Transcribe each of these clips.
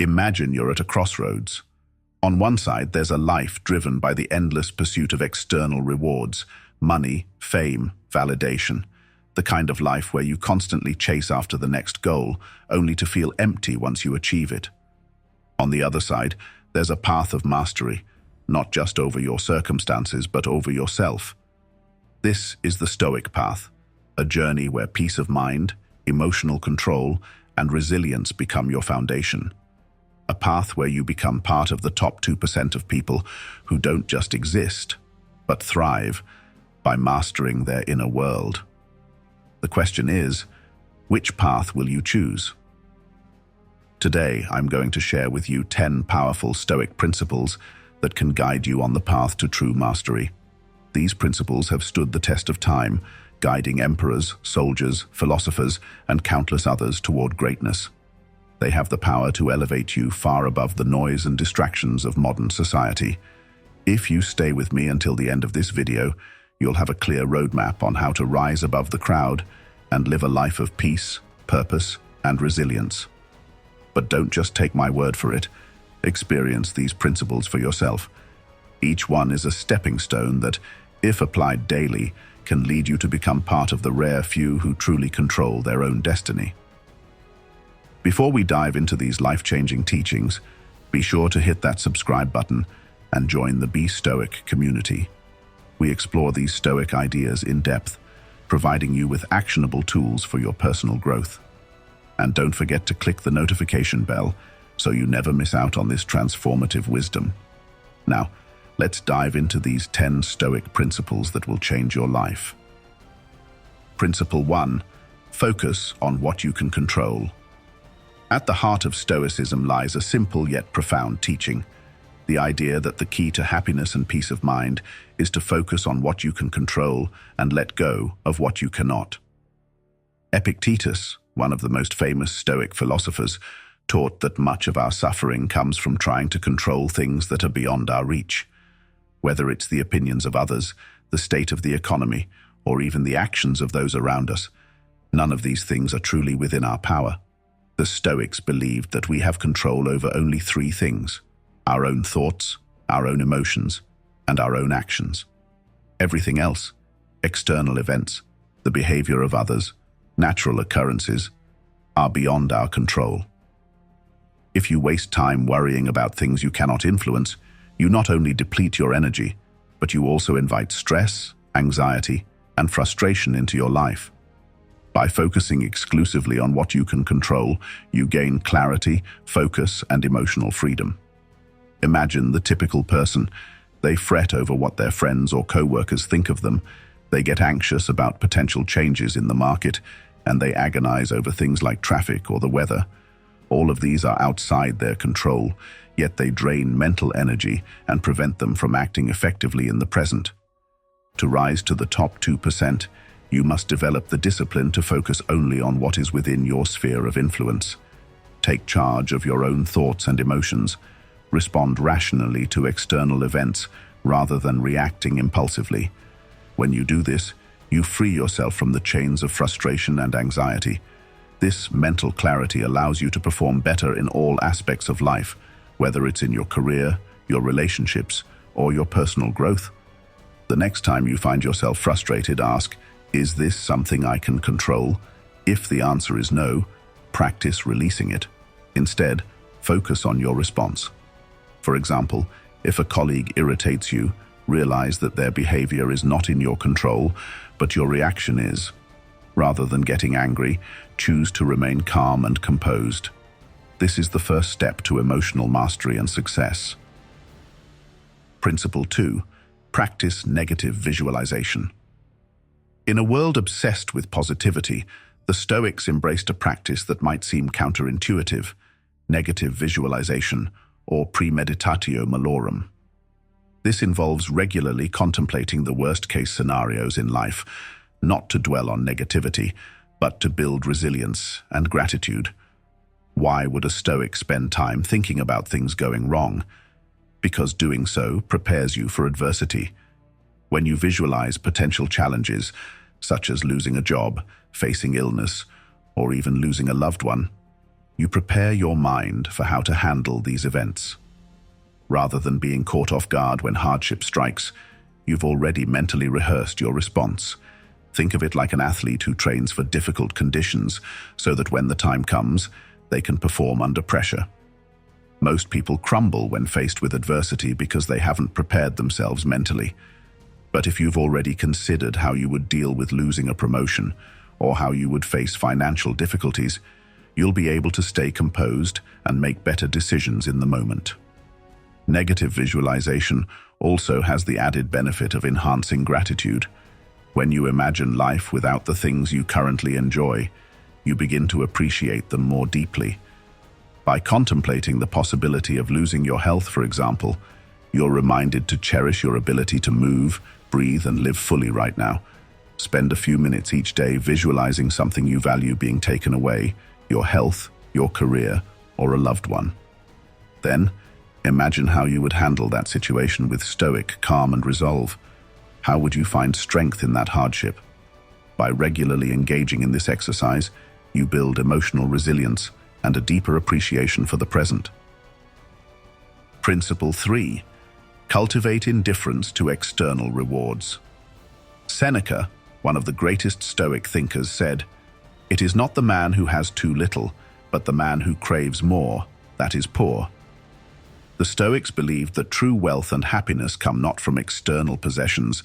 Imagine you're at a crossroads. On one side, there's a life driven by the endless pursuit of external rewards, money, fame, validation. The kind of life where you constantly chase after the next goal, only to feel empty once you achieve it. On the other side, there's a path of mastery, not just over your circumstances, but over yourself. This is the Stoic path, a journey where peace of mind, emotional control, and resilience become your foundation. A path where you become part of the top 2% of people who don't just exist, but thrive by mastering their inner world. The question is, which path will you choose? Today, I'm going to share with you 10 powerful Stoic principles that can guide you on the path to true mastery. These principles have stood the test of time, guiding emperors, soldiers, philosophers, and countless others toward greatness. They have the power to elevate you far above the noise and distractions of modern society. If you stay with me until the end of this video, you'll have a clear roadmap on how to rise above the crowd and live a life of peace, purpose, and resilience. But don't just take my word for it. Experience these principles for yourself. Each one is a stepping stone that, if applied daily, can lead you to become part of the rare few who truly control their own destiny. Before we dive into these life-changing teachings, be sure to hit that subscribe button and join the Be Stoic community. We explore these Stoic ideas in depth, providing you with actionable tools for your personal growth. And don't forget to click the notification bell so you never miss out on this transformative wisdom. Now, let's dive into these 10 Stoic principles that will change your life. Principle 1. Focus on what you can control. At the heart of Stoicism lies a simple yet profound teaching, the idea that the key to happiness and peace of mind is to focus on what you can control and let go of what you cannot. Epictetus, one of the most famous Stoic philosophers, taught that much of our suffering comes from trying to control things that are beyond our reach. Whether it's the opinions of others, the state of the economy, or even the actions of those around us, none of these things are truly within our power. The Stoics believed that we have control over only 3 things: our own thoughts, our own emotions, and our own actions. Everything else, external events, the behavior of others, natural occurrences, are beyond our control. If you waste time worrying about things you cannot influence, you not only deplete your energy, but you also invite stress, anxiety, and frustration into your life. By focusing exclusively on what you can control, you gain clarity, focus, and emotional freedom. Imagine the typical person. They fret over what their friends or co-workers think of them. They get anxious about potential changes in the market, and they agonize over things like traffic or the weather. All of these are outside their control, yet they drain mental energy and prevent them from acting effectively in the present. To rise to the top 2%, you must develop the discipline to focus only on what is within your sphere of influence. Take charge of your own thoughts and emotions. Respond rationally to external events rather than reacting impulsively. When you do this, you free yourself from the chains of frustration and anxiety. This mental clarity allows you to perform better in all aspects of life, whether it's in your career, your relationships, or your personal growth. The next time you find yourself frustrated, ask, is this something I can control? If the answer is no, practice releasing it. Instead, focus on your response. For example, if a colleague irritates you, realize that their behavior is not in your control, but your reaction is. Rather than getting angry, choose to remain calm and composed. This is the first step to emotional mastery and success. Principle 2. Practice negative visualization. In a world obsessed with positivity, the Stoics embraced a practice that might seem counterintuitive: negative visualization, or premeditatio malorum. This involves regularly contemplating the worst-case scenarios in life, not to dwell on negativity, but to build resilience and gratitude. Why would a Stoic spend time thinking about things going wrong? Because doing so prepares you for adversity. When you visualize potential challenges, such as losing a job, facing illness, or even losing a loved one, You prepare your mind for how to handle these events. Rather than being caught off guard when hardship strikes, you've already mentally rehearsed your response. Think of it like an athlete who trains for difficult conditions so that when the time comes, they can perform under pressure. Most people crumble when faced with adversity because they haven't prepared themselves mentally. But if you've already considered how you would deal with losing a promotion or how you would face financial difficulties, you'll be able to stay composed and make better decisions in the moment. Negative visualization also has the added benefit of enhancing gratitude. When you imagine life without the things you currently enjoy, you begin to appreciate them more deeply. By contemplating the possibility of losing your health, for example, you're reminded to cherish your ability to move, breathe, and live fully right now. Spend a few minutes each day visualizing something you value being taken away, your health, your career, or a loved one. Then, imagine how you would handle that situation with stoic calm and resolve. How would you find strength in that hardship? By regularly engaging in this exercise, you build emotional resilience and a deeper appreciation for the present. Principle 3. Cultivate indifference to external rewards. Seneca, one of the greatest Stoic thinkers, said, "It is not the man who has too little, but the man who craves more, that is poor." The Stoics believed that true wealth and happiness come not from external possessions,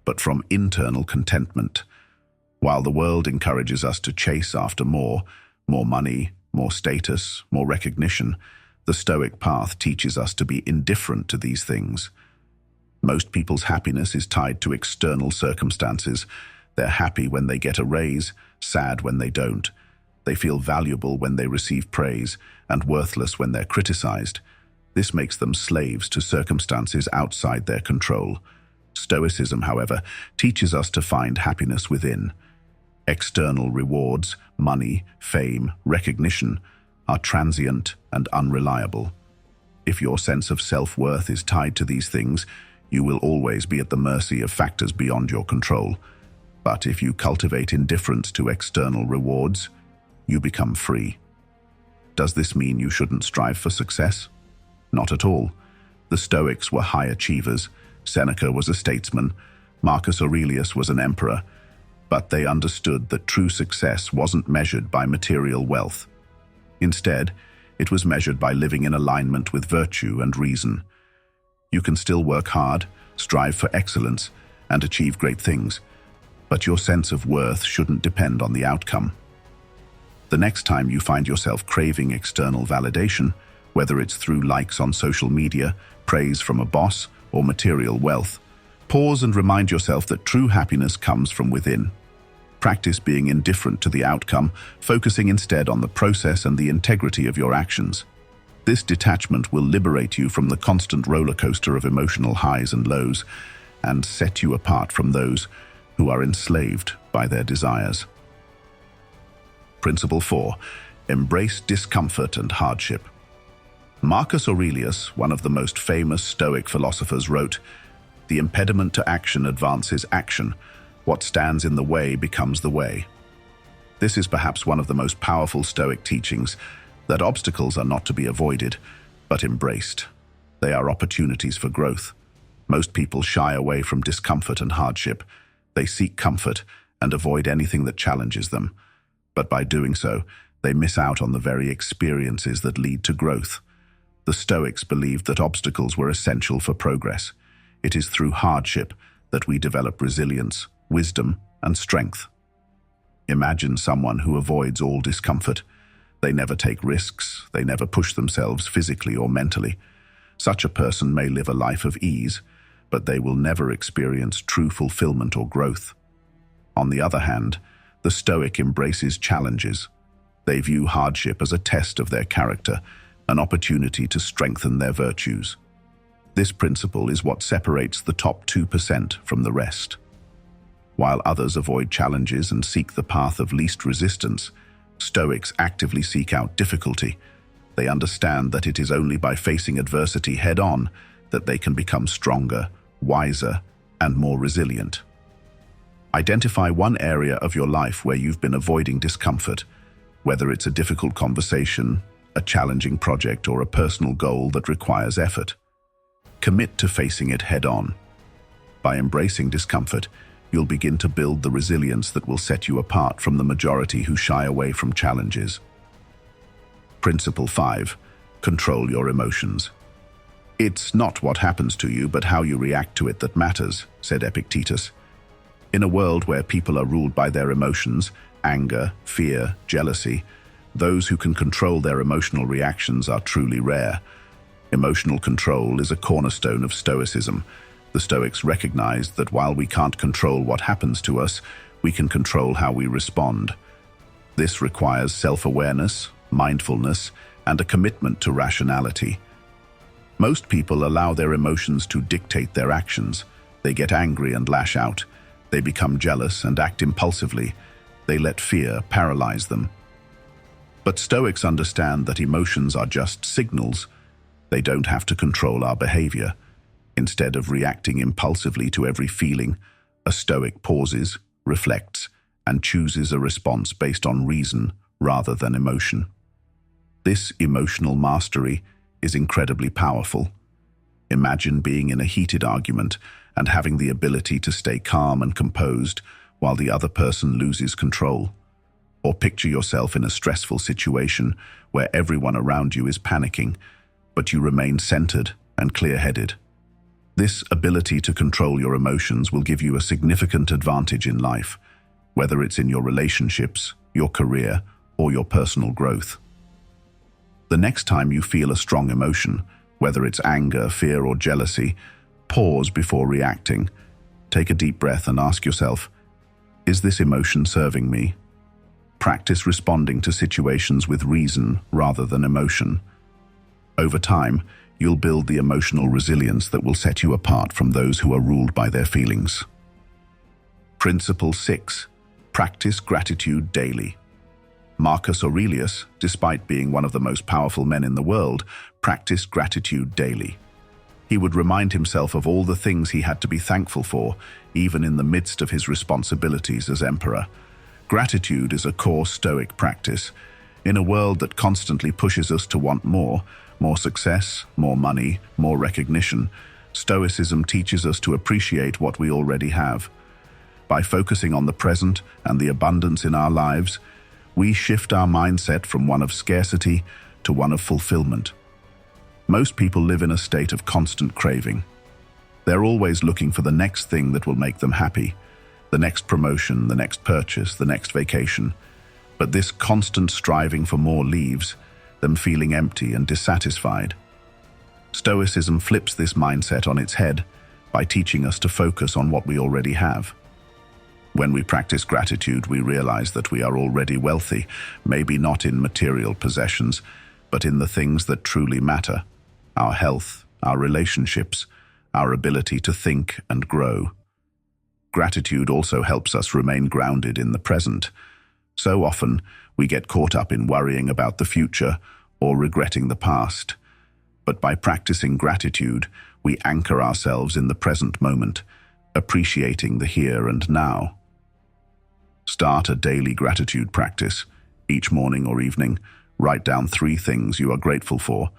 but from internal contentment. While the world encourages us to chase after more money, more status, more recognition, the Stoic path teaches us to be indifferent to these things. Most people's happiness is tied to external circumstances. They're happy when they get a raise, sad when they don't. They feel valuable when they receive praise, and worthless when they're criticized. This makes them slaves to circumstances outside their control. Stoicism, however, teaches us to find happiness within. External rewards, money, fame, recognition, are transient and unreliable. If your sense of self-worth is tied to these things, you will always be at the mercy of factors beyond your control. But if you cultivate indifference to external rewards, you become free. Does this mean you shouldn't strive for success? Not at all. The Stoics were high achievers. Seneca was a statesman. Marcus Aurelius was an emperor. But they understood that true success wasn't measured by material wealth. Instead, it was measured by living in alignment with virtue and reason. You can still work hard, strive for excellence, and achieve great things, but your sense of worth shouldn't depend on the outcome. The next time you find yourself craving external validation, whether it's through likes on social media, praise from a boss, or material wealth, pause and remind yourself that true happiness comes from within. Practice being indifferent to the outcome, focusing instead on the process and the integrity of your actions. This detachment will liberate you from the constant roller coaster of emotional highs and lows and set you apart from those who are enslaved by their desires. Principle 4. Embrace discomfort and hardship. Marcus Aurelius, one of the most famous Stoic philosophers, wrote, "The impediment to action advances action. What stands in the way becomes the way." This is perhaps one of the most powerful Stoic teachings, that obstacles are not to be avoided, but embraced. They are opportunities for growth. Most people shy away from discomfort and hardship. They seek comfort and avoid anything that challenges them. But by doing so, they miss out on the very experiences that lead to growth. The Stoics believed that obstacles were essential for progress. It is through hardship that we develop resilience, wisdom, and strength. Imagine someone who avoids all discomfort. They never take risks. They never push themselves physically or mentally. Such a person may live a life of ease, but they will never experience true fulfillment or growth. On the other hand, the Stoic embraces challenges. They view hardship as a test of their character, an opportunity to strengthen their virtues. This principle is what separates the top 2% from the rest. While others avoid challenges and seek the path of least resistance, Stoics actively seek out difficulty. They understand that it is only by facing adversity head-on that they can become stronger, wiser, and more resilient. Identify one area of your life where you've been avoiding discomfort. whether it's a difficult conversation, a challenging project, or a personal goal that requires effort. Commit to facing it head-on. By embracing discomfort, you'll begin to build the resilience that will set you apart from the majority who shy away from challenges. Principle 5. Control your emotions. "It's not what happens to you, but how you react to it that matters," said Epictetus. In a world where people are ruled by their emotions, anger, fear, jealousy, those who can control their emotional reactions are truly rare. Emotional control is a cornerstone of Stoicism. The Stoics recognized that while we can't control what happens to us, we can control how we respond. This requires self-awareness, mindfulness, and a commitment to rationality. Most people allow their emotions to dictate their actions. They get angry and lash out. They become jealous and act impulsively. They let fear paralyze them. But Stoics understand that emotions are just signals. They don't have to control our behavior. Instead of reacting impulsively to every feeling, a Stoic pauses, reflects, and chooses a response based on reason rather than emotion. This emotional mastery is incredibly powerful. Imagine being in a heated argument and having the ability to stay calm and composed while the other person loses control. Or picture yourself in a stressful situation where everyone around you is panicking, but you remain centered and clear-headed. This ability to control your emotions will give you a significant advantage in life, whether it's in your relationships, your career, or your personal growth. The next time you feel a strong emotion, whether it's anger, fear, or jealousy, pause before reacting. Take a deep breath and ask yourself, is this emotion serving me? Practice responding to situations with reason rather than emotion. Over time, you'll build the emotional resilience that will set you apart from those who are ruled by their feelings. Principle 6. Practice gratitude daily. Marcus Aurelius, despite being one of the most powerful men in the world, practiced gratitude daily. He would remind himself of all the things he had to be thankful for, even in the midst of his responsibilities as emperor. Gratitude is a core Stoic practice. In a world that constantly pushes us to want more success, more money, more recognition, Stoicism teaches us to appreciate what we already have. By focusing on the present and the abundance in our lives, we shift our mindset from one of scarcity to one of fulfillment. Most people live in a state of constant craving. They're always looking for the next thing that will make them happy, the next promotion, the next purchase, the next vacation. But this constant striving for more leaves them feeling empty and dissatisfied. Stoicism flips this mindset on its head by teaching us to focus on what we already have. When we practice gratitude, we realize that we are already wealthy, maybe not in material possessions, but in the things that truly matter: our health, our relationships, our ability to think and grow. Gratitude also helps us remain grounded in the present. So often, we get caught up in worrying about the future or regretting the past. But by practicing gratitude, we anchor ourselves in the present moment, appreciating the here and now. Start a daily gratitude practice. Each morning or evening, write down 3 things you are grateful for,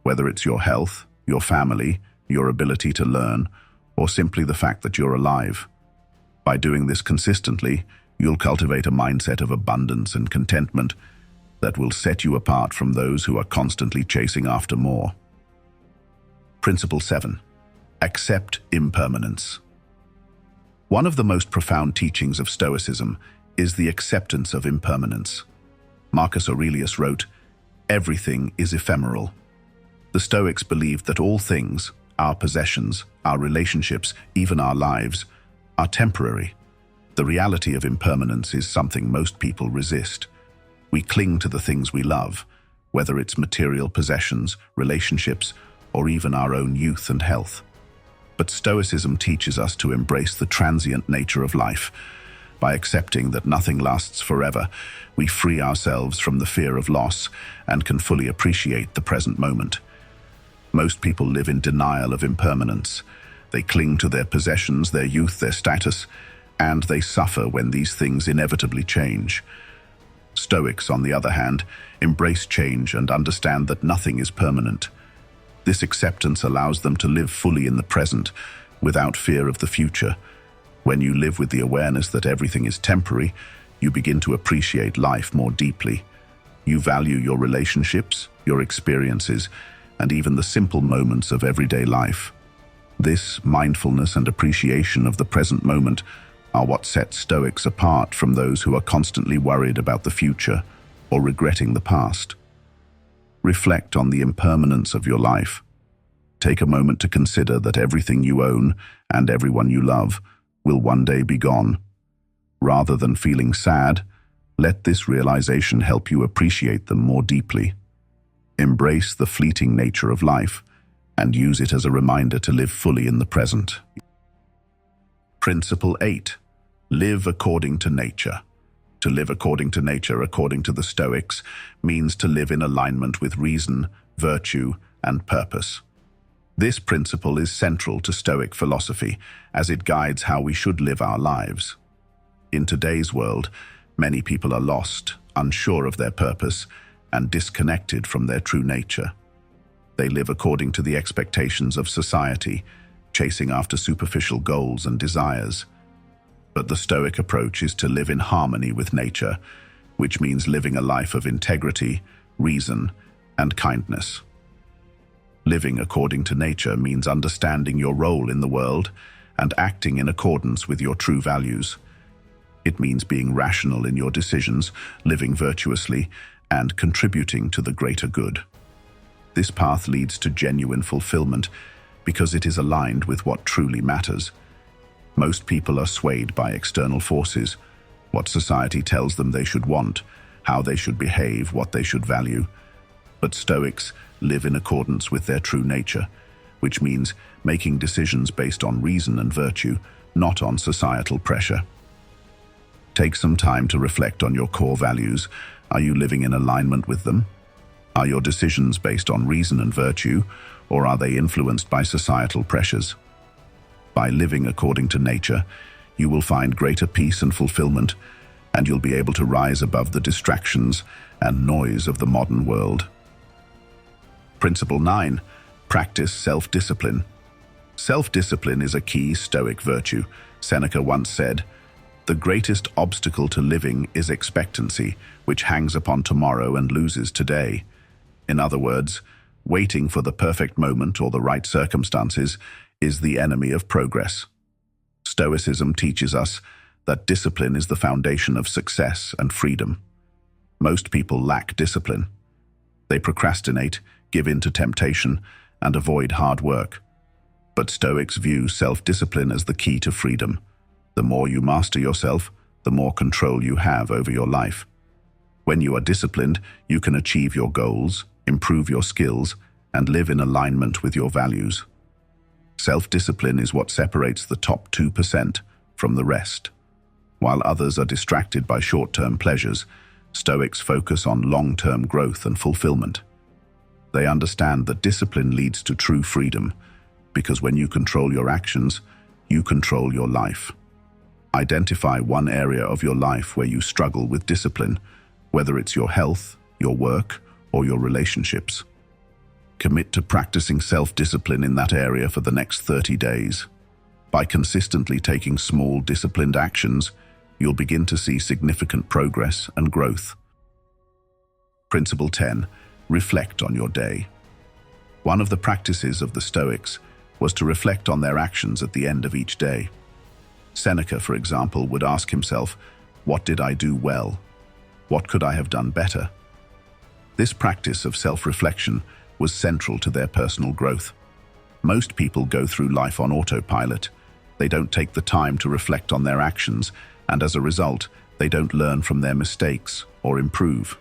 whether it's your health, your family, your ability to learn, or simply the fact that you're alive. By doing this consistently, you'll cultivate a mindset of abundance and contentment that will set you apart from those who are constantly chasing after more. Principle 7. Accept impermanence. One of the most profound teachings of Stoicism is the acceptance of impermanence. Marcus Aurelius wrote, "Everything is ephemeral." The Stoics believed that all things, our possessions, our relationships, even our lives, are temporary. The reality of impermanence is something most people resist. We cling to the things we love, whether it's material possessions, relationships, or even our own youth and health. But Stoicism teaches us to embrace the transient nature of life. By accepting that nothing lasts forever, we free ourselves from the fear of loss and can fully appreciate the present moment. Most people live in denial of impermanence. They cling to their possessions, their youth, their status, and they suffer when these things inevitably change. Stoics, on the other hand, embrace change and understand that nothing is permanent. This acceptance allows them to live fully in the present, without fear of the future. When you live with the awareness that everything is temporary, you begin to appreciate life more deeply. You value your relationships, your experiences, and even the simple moments of everyday life. This mindfulness and appreciation of the present moment are what sets Stoics apart from those who are constantly worried about the future or regretting the past. Reflect on the impermanence of your life. Take a moment to consider that everything you own and everyone you love will one day be gone. Rather than feeling sad, let this realization help you appreciate them more deeply. Embrace the fleeting nature of life and use it as a reminder to live fully in the present. Principle 8. Live according to nature. To live according to nature, according to the Stoics, means to live in alignment with reason, virtue, and purpose. This principle is central to Stoic philosophy, as it guides how we should live our lives. In today's world, many people are lost, unsure of their purpose, and disconnected from their true nature. They live according to the expectations of society, chasing after superficial goals and desires. But the Stoic approach is to live in harmony with nature, which means living a life of integrity, reason, and kindness. Living according to nature means understanding your role in the world and acting in accordance with your true values. It means being rational in your decisions, living virtuously, and contributing to the greater good. This path leads to genuine fulfillment because it is aligned with what truly matters. Most people are swayed by external forces, what society tells them they should want, how they should behave, what they should value. But Stoics live in accordance with their true nature, which means making decisions based on reason and virtue, not on societal pressure. Take some time to reflect on your core values. Are you living in alignment with them? Are your decisions based on reason and virtue, or are they influenced by societal pressures? By living according to nature, you will find greater peace and fulfillment, and you'll be able to rise above the distractions and noise of the modern world. Principle 9. Practice self-discipline. Self-discipline is a key Stoic virtue. Seneca once said, "The greatest obstacle to living is expectancy, which hangs upon tomorrow and loses today." In other words, waiting for the perfect moment or the right circumstances is the enemy of progress. Stoicism teaches us that discipline is the foundation of success and freedom. Most people lack discipline. They procrastinate, give in to temptation, and avoid hard work. But Stoics view self-discipline as the key to freedom. The more you master yourself, the more control you have over your life. When you are disciplined, you can achieve your goals, improve your skills, and live in alignment with your values. Self-discipline is what separates the top 2% from the rest. While others are distracted by short-term pleasures, Stoics focus on long-term growth and fulfillment. They understand that discipline leads to true freedom, because when you control your actions, you control your life. Identify one area of your life where you struggle with discipline, whether it's your health, your work, or your relationships. Commit to practicing self-discipline in that area for the next 30 days. By consistently taking small, disciplined actions, you'll begin to see significant progress and growth. Principle 10. Reflect on your day. One of the practices of the Stoics was to reflect on their actions at the end of each day. Seneca, for example, would ask himself, "What did I do well? What could I have done better?" This practice of self-reflection was central to their personal growth. Most people go through life on autopilot. They don't take the time to reflect on their actions, and as a result, they don't learn from their mistakes or improve.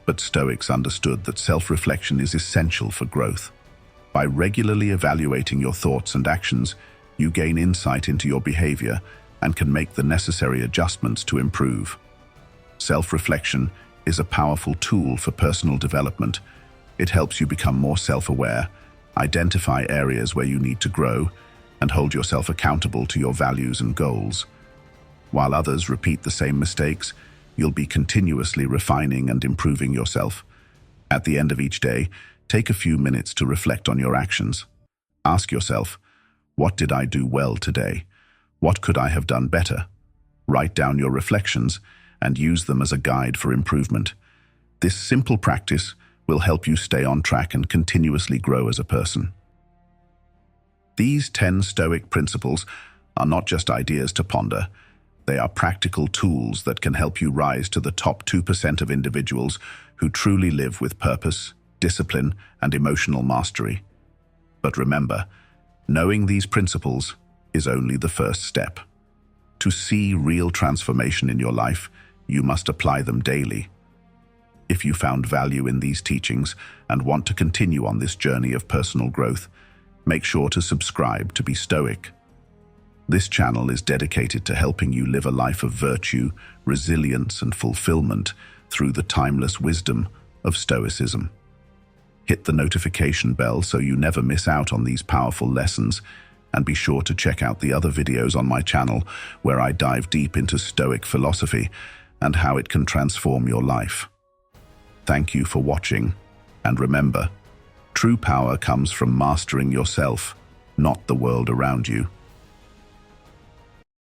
But Stoics understood that self-reflection is essential for growth. By regularly evaluating your thoughts and actions, you gain insight into your behavior and can make the necessary adjustments to improve. Self-reflection is a powerful tool for personal development. It helps you become more self-aware, identify areas where you need to grow, and hold yourself accountable to your values and goals. While others repeat the same mistakes, You'll be continuously refining and improving yourself. At the end of each day, take a few minutes to reflect on your actions. Ask yourself, what did I do well today? What could I have done better? Write down your reflections and use them as a guide for improvement. This simple practice will help you stay on track and continuously grow as a person. These 10 Stoic principles are not just ideas to ponder. They are practical tools that can help you rise to the top 2% of individuals who truly live with purpose, discipline, and emotional mastery. But remember, knowing these principles is only the first step. To see real transformation in your life, you must apply them daily. If you found value in these teachings and want to continue on this journey of personal growth, make sure to subscribe to be Stoic. This channel is dedicated to helping you live a life of virtue, resilience, and fulfillment through the timeless wisdom of Stoicism. Hit the notification bell so you never miss out on these powerful lessons, and be sure to check out the other videos on my channel where I dive deep into Stoic philosophy and how it can transform your life. Thank you for watching, and remember, true power comes from mastering yourself, not the world around you.